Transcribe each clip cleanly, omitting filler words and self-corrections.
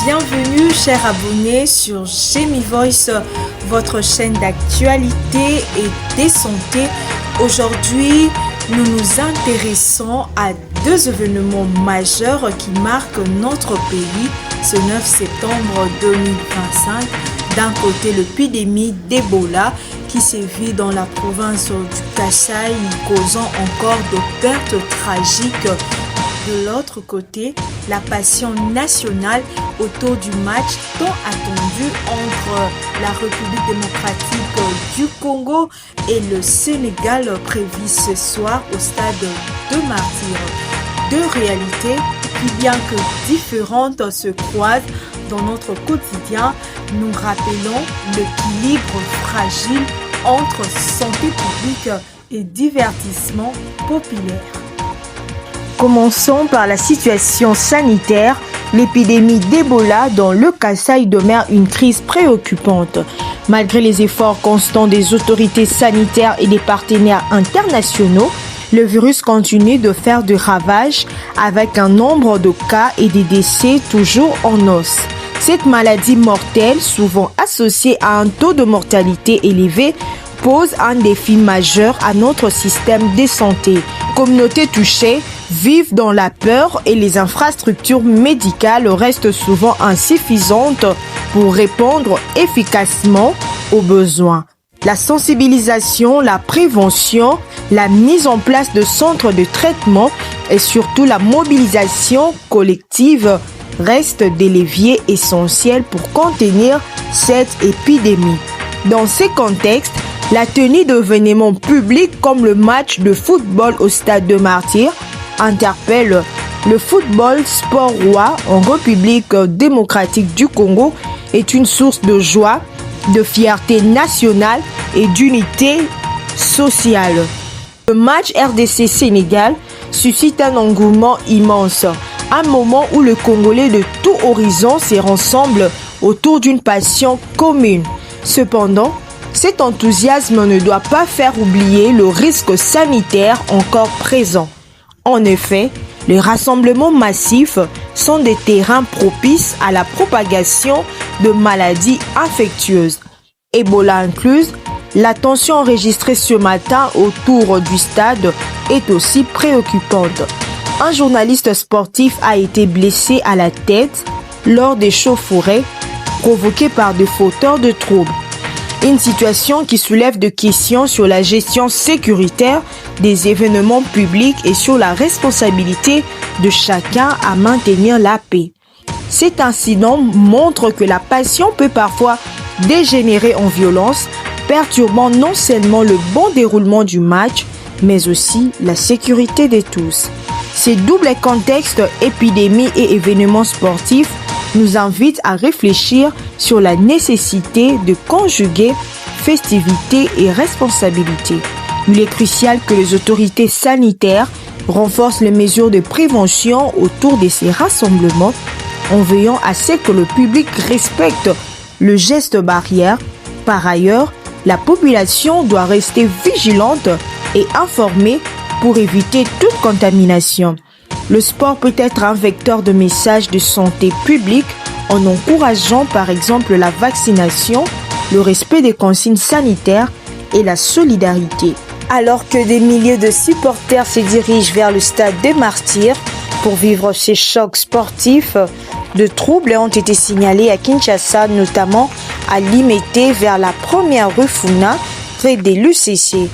Bienvenue chers abonnés sur Jamie Voice, votre chaîne d'actualité et de santé. Aujourd'hui, nous nous intéressons à deux événements majeurs qui marquent notre pays ce 9 septembre 2025. D'un côté, l'épidémie d'Ebola qui sévit dans la province du Kasaï, causant encore de pertes tragiques. De l'autre côté, la passion nationale autour du match tant attendu entre la République démocratique du Congo et le Sénégal prévu ce soir au stade de Martyrs. Deux réalités qui, bien que différentes, se croisent dans notre quotidien. Nous rappelons l'équilibre fragile entre santé publique et divertissement populaire. Commençons par la situation sanitaire. L'épidémie d'Ebola dans le Kasaï demeure une crise préoccupante. Malgré les efforts constants des autorités sanitaires et des partenaires internationaux, le virus continue de faire des ravages avec un nombre de cas et des décès toujours en hausse. Cette maladie mortelle, souvent associée à un taux de mortalité élevé, pose un défi majeur à notre système de santé. Communautés touchées vivent dans la peur et les infrastructures médicales restent souvent insuffisantes pour répondre efficacement aux besoins. La sensibilisation, la prévention, la mise en place de centres de traitement et surtout la mobilisation collective restent des leviers essentiels pour contenir cette épidémie. Dans ces contextes, la tenue d'événements publics comme le match de football au stade de Martyrs interpelle. Le football, sport roi en République démocratique du Congo, est une source de joie, de fierté nationale et d'unité sociale. Le match RDC-Sénégal suscite un engouement immense, un moment où les Congolais de tout horizon se rassemblent autour d'une passion commune. Cependant, cet enthousiasme ne doit pas faire oublier le risque sanitaire encore présent. En effet, les rassemblements massifs sont des terrains propices à la propagation de maladies infectieuses. Ebola incluse, la tension enregistrée ce matin autour du stade est aussi préoccupante. Un journaliste sportif a été blessé à la tête lors des chauffourées provoquées par des fauteurs de troubles. Une situation qui soulève des questions sur la gestion sécuritaire des événements publics et sur la responsabilité de chacun à maintenir la paix. Cet incident montre que la passion peut parfois dégénérer en violence, perturbant non seulement le bon déroulement du match, mais aussi la sécurité de tous. Ces doubles contextes, épidémie et événements sportifs, nous invitent à réfléchir sur la nécessité de conjuguer festivité et responsabilité. Il est crucial que les autorités sanitaires renforcent les mesures de prévention autour de ces rassemblements en veillant à ce que le public respecte le geste barrière. Par ailleurs, la population doit rester vigilante et informée pour éviter toute contamination. Le sport peut être un vecteur de messages de santé publique en encourageant par exemple la vaccination, le respect des consignes sanitaires et la solidarité. Alors que des milliers de supporters se dirigent vers le stade des Martyrs pour vivre ces chocs sportifs, de troubles ont été signalés à Kinshasa, notamment à Limete vers la première rue Funa, près des l'UCC.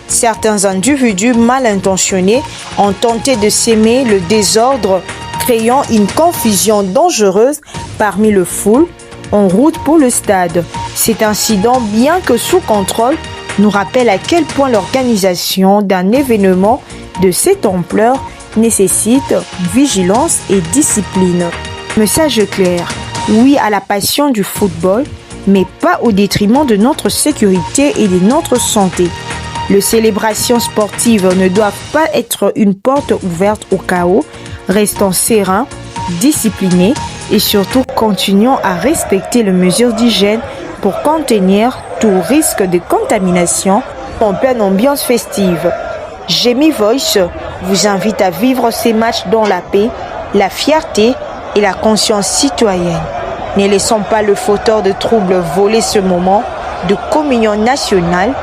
Certains individus mal intentionnés ont tenté de s'aimer le désordre, créant une confusion dangereuse parmi le foule en route pour le stade. Cet incident, bien que sous contrôle, nous rappelle à quel point l'organisation d'un événement de cette ampleur nécessite vigilance et discipline. Message clair, oui à la passion du football, mais pas au détriment de notre sécurité et de notre santé. Les célébrations sportives ne doivent pas être une porte ouverte au chaos. Restons sereins, disciplinés et surtout continuons à respecter les mesures d'hygiène pour contenir tout risque de contamination en pleine ambiance festive. Jamie Voice vous invite à vivre ces matchs dans la paix, la fierté et la conscience citoyenne. Ne laissons pas le fauteur de troubles voler ce moment de communion nationale,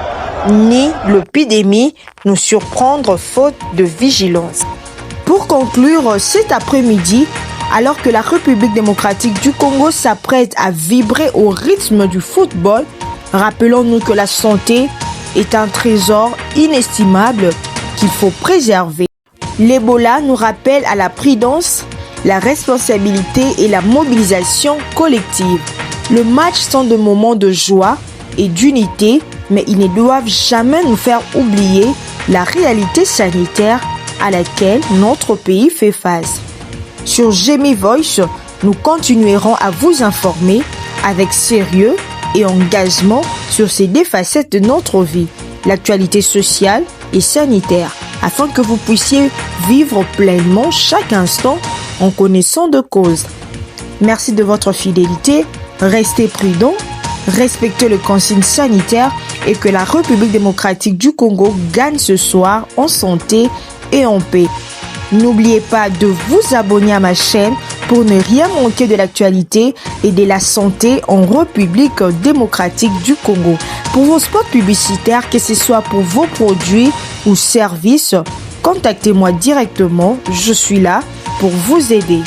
ni l'épidémie nous surprendre faute de vigilance. Pour conclure, cet après-midi, alors que la République démocratique du Congo s'apprête à vibrer au rythme du football, rappelons-nous que la santé est un trésor inestimable qu'il faut préserver. L'Ebola nous rappelle à la prudence, la responsabilité et la mobilisation collective. Le match sont des moments de joie et d'unité, mais ils ne doivent jamais nous faire oublier la réalité sanitaire à laquelle notre pays fait face. Sur Jemmy Voice, nous continuerons à vous informer avec sérieux et engagement sur ces deux facettes de notre vie, l'actualité sociale et sanitaire, afin que vous puissiez vivre pleinement chaque instant en connaissant de cause. Merci de votre fidélité, restez prudents, respectez les consignes sanitaires et que la République démocratique du Congo gagne ce soir en santé et en paix. N'oubliez pas de vous abonner à ma chaîne pour ne rien manquer de l'actualité et de la santé en République démocratique du Congo. Pour vos spots publicitaires, que ce soit pour vos produits ou services, contactez-moi directement, je suis là pour vous aider.